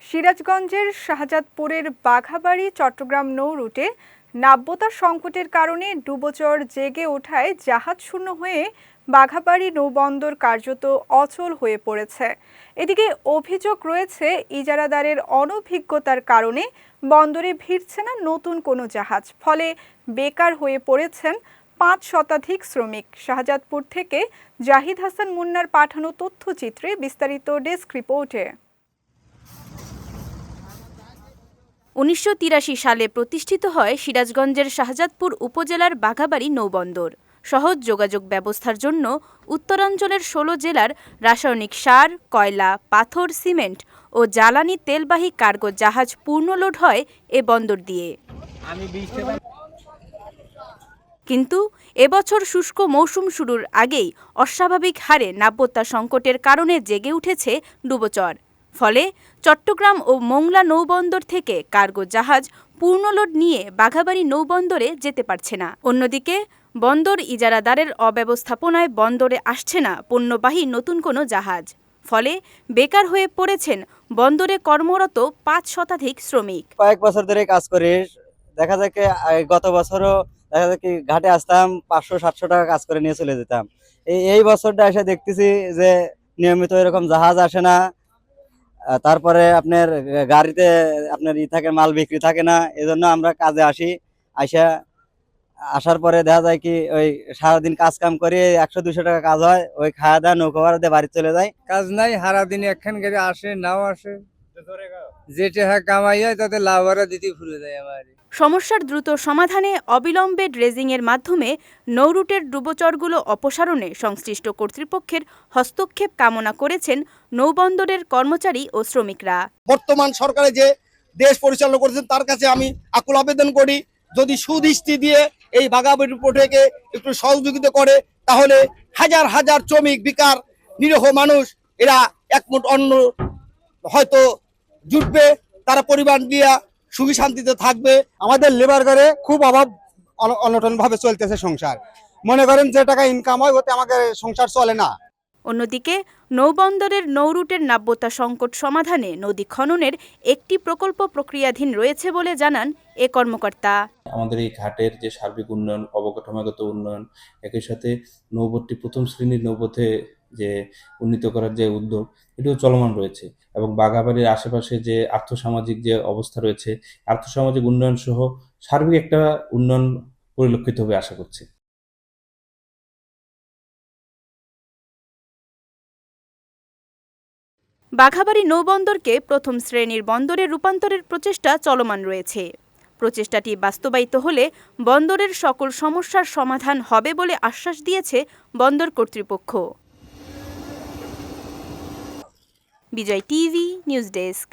সিরাজগঞ্জের শাহজাদপুরের বাঘাবাড়ী চট্টগ্রাম নৌ রুটে নাব্যতা সংকটের কারণে ডুবোচর জেগে ওঠায় জাহাজ শূন্য হয়ে বাঘাবাড়ী নৌবন্দর কার্যত অচল হয়ে পড়েছে। এদিকে অভিযোগ রয়েছে ইজারাদারের অনভিজ্ঞতার কারণে বন্দরে ভিড়ছে না নতুন কোনো জাহাজ, ফলে বেকার হয়ে পড়েছেন ৫ শতাধিক শ্রমিক। শাহজাদপুর থেকে জাহিদ হাসান মুন্নার পাঠানো তথ্যচিত্রে বিস্তারিত ডেস্ক রিপোর্টে। ১৯৮৩ সালে প্রতিষ্ঠিত হয় সিরাজগঞ্জের শাহজাদপুর উপজেলার বাঘাবাড়ী নৌবন্দর। সহজ যোগাযোগ ব্যবস্থার জন্য উত্তরাঞ্চলের ১৬ জেলার রাসায়নিক সার, কয়লা, পাথর, সিমেন্ট ও জ্বালানি তেলবাহী কার্গো জাহাজ পূর্ণলোড হয় এ বন্দর দিয়ে। কিন্তু এবছর শুষ্ক মৌসুম শুরুর আগেই অস্বাভাবিক হারে নাব্যতা সংকটের কারণে জেগে উঠেছে ডুবোচর। ফলে চট্টগ্রাম ও মোংলা নৌবন্দর থেকে কার্গো জাহাজ পূর্ণলোড নিয়ে বাঘাবাড়ী নৌবন্দরে যেতে পারছে না। অন্যদিকে বন্দর ইজারাদারের অব্যবস্থাপনায় বন্দরে আসছে না পণ্যবাহী নতুন কোনো জাহাজ। ফলে বেকার হয়ে পড়েছেন বন্দরে কর্মরত ৫ শতাধিক শ্রমিক। কয়েক বছর ধরে কাজ করি, দেখা যায় কি গত বছরও দেখা যায় কি ঘাটে আসতাম ৫০০-৭০০ টাকা কাজ করে নিয়ে চলে যেতাম। এই বছরটা এসে দেখতেছি যে নিয়মিত এরকম জাহাজ আসে না। তারপরে আপনার গাড়িতে আপনার থাকে মাল বিক্রি থাকে না, এজন্য আমরা কাজে আসার পরে দেখা যায় কি ওই সারাদিন কাজ কাম করে ১০০-২০০ টাকা কাজ হয়, ওই খাওয়া দাওয়া নৌকা ভাড়া দিয়ে বাড়ি চলে যায়। কাজ নাই, সারাদিন একখান করে আসে নাও আসে, যেটা কামাই হয় তাতে লাভ হারা দিতে ভুলে যায় আমার। সমস্যার দ্রুত সমাধানে অবিলম্বে ড্রেজিংয়ের মাধ্যমে নৌরুটের ডুবোচরগুলো অপসারণে সংশ্লিষ্ট কর্তৃপক্ষের হস্তক্ষেপ কামনা করেছেন নৌবন্দরের কর্মচারী ও শ্রমিকরা। বর্তমান সরকারে যে দেশ পরিচালনা করেছেন তার কাছে আমি আকুল আবেদন করি, যদি সুদৃষ্টি দিয়ে এই বাঘাবাড়ী প্রোজেক্টকে একটু সহযোগিতা করে তাহলে হাজার হাজার শ্রমিক, বেকার, নিরীহ মানুষ এরা একমুঠ অন্ন হয়তো জুটবে, তারা পরিবার নিয়ে সুখী শান্তিতে থাকবে। আমাদের লেবার করে খুব অভাব অনটন ভাবে চলতেছে সংসার। মনে করেন যে টাকা ইনকাম হয় ওতে আমাদের সংসার চলে না। অন্যদিকে নৌবন্দরের নৌরুটের নাব্যতা সংকট সমাধানে নদী খননের একটি প্রকল্প প্রক্রিয়াধীন রয়েছে বলে জানান এ কর্মকর্তা। আমাদের এই ঘাটের যে সার্বিক উন্নয়ন, অবকাঠামোগত উন্নয়ন, একই সাথে নৌপথটি প্রথম শ্রেণীর নৌপথে যে উন্নীত করার যে উদ্যোগ, এটিও চলমান রয়েছে এবং বাঘাবাড়ির আশেপাশে যে আর্থসামাজিক যে অবস্থা রয়েছে, আর্থসামাজিক উন্নয়ন সহ সার্বিক একটা উন্নয়ন পরিলক্ষিত হবে আশা করছি। বাঘাবাড়ী নৌবন্দরকে প্রথম শ্রেণীর বন্দরে রূপান্তরের প্রচেষ্টা চলমান রয়েছে। প্রচেষ্টাটি বাস্তবায়িত হলে বন্দরের সকল সমস্যার সমাধান হবে বলে আশ্বাস দিয়েছে বন্দর কর্তৃপক্ষ। বিজয় টিভি নিউজ ডেস্ক।